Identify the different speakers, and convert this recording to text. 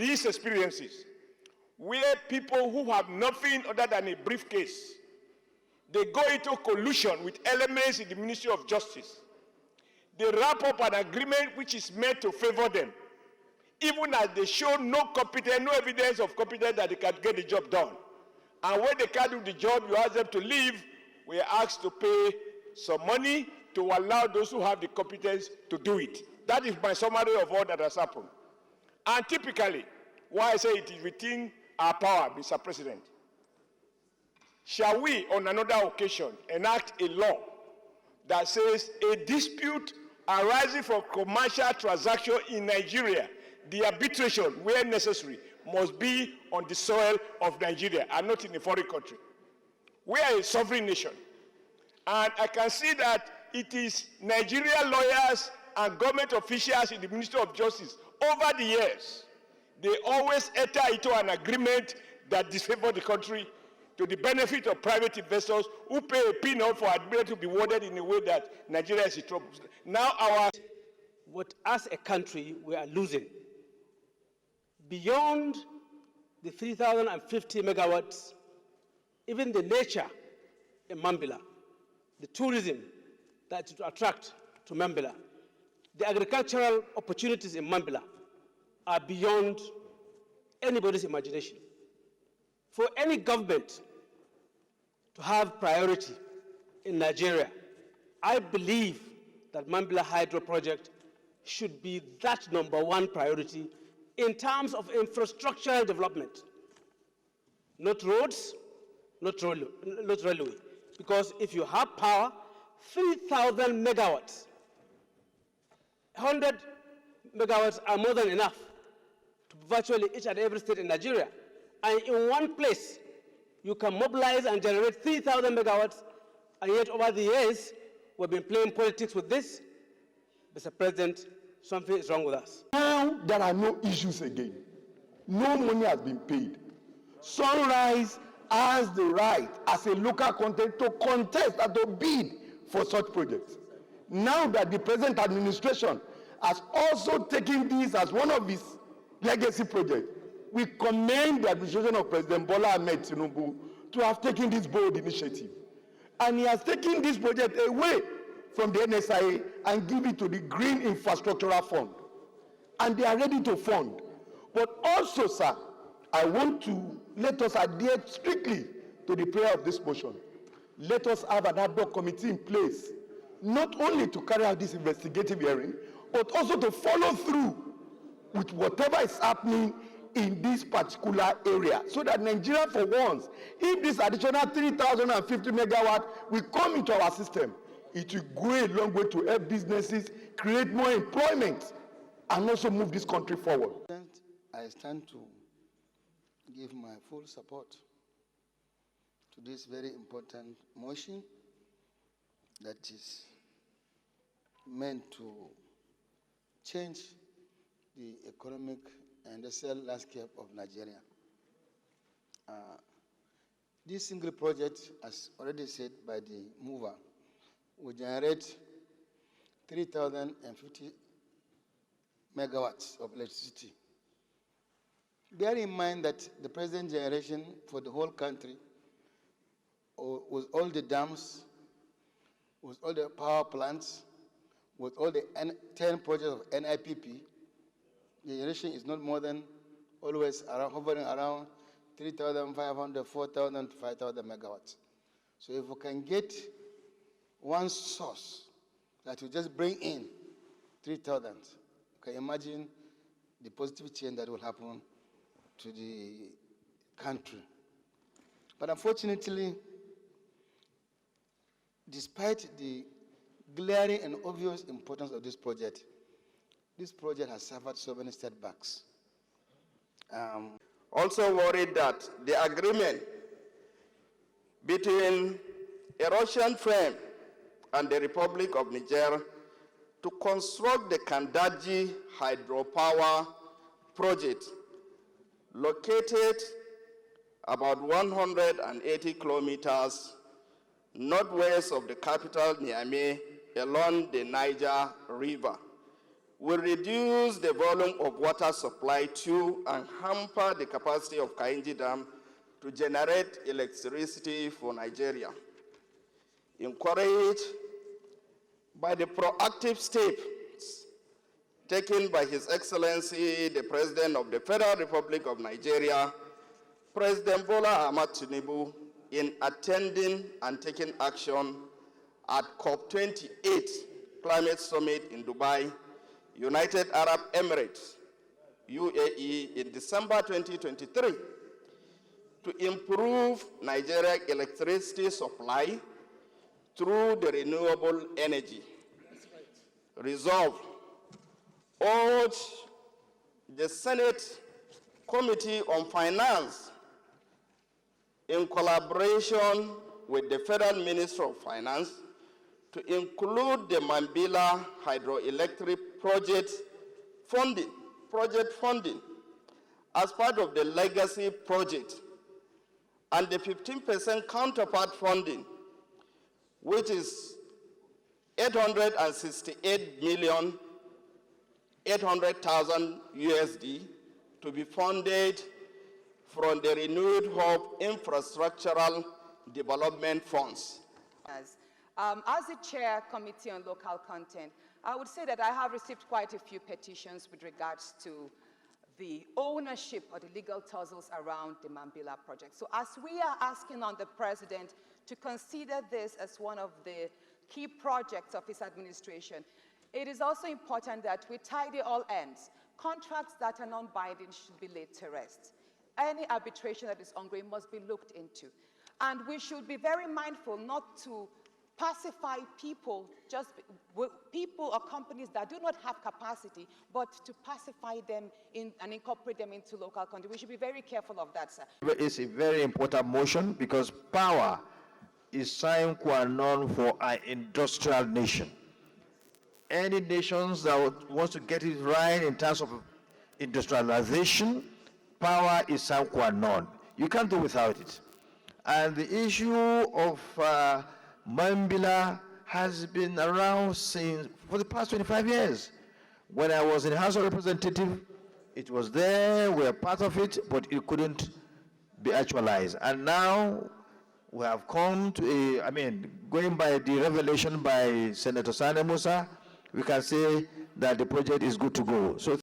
Speaker 1: these experiences, where people who have nothing other than a briefcase, they go into collusion with elements in the Ministry of Justice. They wrap up an agreement which is meant to favor them, even as they show no competence, no evidence of competence that they can get the job done. And when they can't do the job, you ask them to leave. We are asked to pay some money to allow those who have the competence to do it. That is my summary of all that has happened. And typically, why I say it is within our power, Mr. President, shall we, on another occasion, enact a law that says a dispute arising from commercial transaction in Nigeria, the arbitration, where necessary, must be on the soil of Nigeria and not in a foreign country? We are a sovereign nation. And I can see that it is Nigerian lawyers and government officials in the Ministry of Justice over the years, they always enter into an agreement that disfavors the country to the benefit of private investors who pay a peanut for admission to be worded in a way that Nigeria is in trouble. Now
Speaker 2: what as a country we are losing, beyond the 3,050 megawatts, even the nature in Mambila, the tourism that it will attract to Mambila, the agricultural opportunities in Mambila are beyond anybody's imagination. For any government to have priority in Nigeria, I believe that Mambila Hydro Project should be that #1 priority in terms of infrastructural development. Not roads, not railway. Because if you have power, 3,000 megawatts, 100 megawatts are more than enough to virtually each and every state in Nigeria. And in one place, you can mobilize and generate 3,000 megawatts, and yet over the years, we've been playing politics with this. Mr. President, something is wrong with us.
Speaker 3: Now there are no issues again. No money has been paid. Sunrise has the right, as a local content, to contest and to bid for such projects. Now that the present administration has also taken this as one of its legacy projects, we commend the administration of President Bola Ahmed Tinubu to have taken this bold initiative. And he has taken this project away from the NSIA and give it to the Green Infrastructural Fund. And they are ready to fund. But also, sir, I want to let us adhere strictly to the prayer of this motion. Let us have an ad hoc committee in place, not only to carry out this investigative hearing, but also to follow through with whatever is happening in this particular area, so that Nigeria, for once, if this additional 3,050 megawatts will come into our system, it will go a long way to help businesses, create more employment, and also move this country forward.
Speaker 4: I stand to give my full support to this very important motion that is meant to change the economic and industrial landscape of Nigeria. This single project, as already said by the mover, will generate 3,050 megawatts of electricity. Bear in mind that the present generation for the whole country, with all the dams, with all the power plants, with all the 10 projects of NIPP, the generation is not more than always hovering around 3,500, 4,000 to 5,000 megawatts. So if we can get one source that will just bring in 3,000, you can imagine the positive change that will happen to the country. But unfortunately, despite the glaring and obvious importance of this project has suffered so many setbacks.
Speaker 5: Also worried that the agreement between a Russian firm and the Republic of Niger to construct the Kandaji hydropower project, located about 180 kilometers northwest of the capital Niamey along the Niger River, will reduce the volume of water supply to and hamper the capacity of Kainji Dam to generate electricity for Nigeria. Encouraged by the proactive steps taken by His Excellency, the President of the Federal Republic of Nigeria, President Bola Ahmed Tinubu, in attending and taking action at COP28 Climate Summit in Dubai, United Arab Emirates, UAE, in December 2023, to improve Nigeria's electricity supply through the renewable energy. Resolve, urge the Senate Committee on Finance, in collaboration with the Federal Ministry of Finance, to include the Mambila hydroelectric project funding as part of the legacy project, and the 15% counterpart funding, which is 868,800,000 USD, to be funded from the Renewed Hope Infrastructural Development Funds.
Speaker 6: As the Chair Committee on Local Content, I would say that I have received quite a few petitions with regards to the ownership or the legal tussles around the Mambila project. So as we are asking on the President to consider this as one of the key projects of his administration, it is also important that we tidy all ends. Contracts that are non-binding should be laid to rest. Any arbitration that is ongoing must be looked into. And we should be very mindful not to pacify people, people or companies that do not have capacity, but to pacify them and incorporate them into local content. We should be very careful of that, sir.
Speaker 7: It's a very important motion because power is sine qua non for an industrial nation. Any nations that wants to get it right in terms of industrialization, power is sine qua non. You can't do without it. And the issue of Mambila has been around for the past 25 years. When I was in the House of Representatives, it was there, we were part of it, but it couldn't be actualized. And now we have come to going by the revelation by Senator Sani Musa, we can say that the project is good to go. So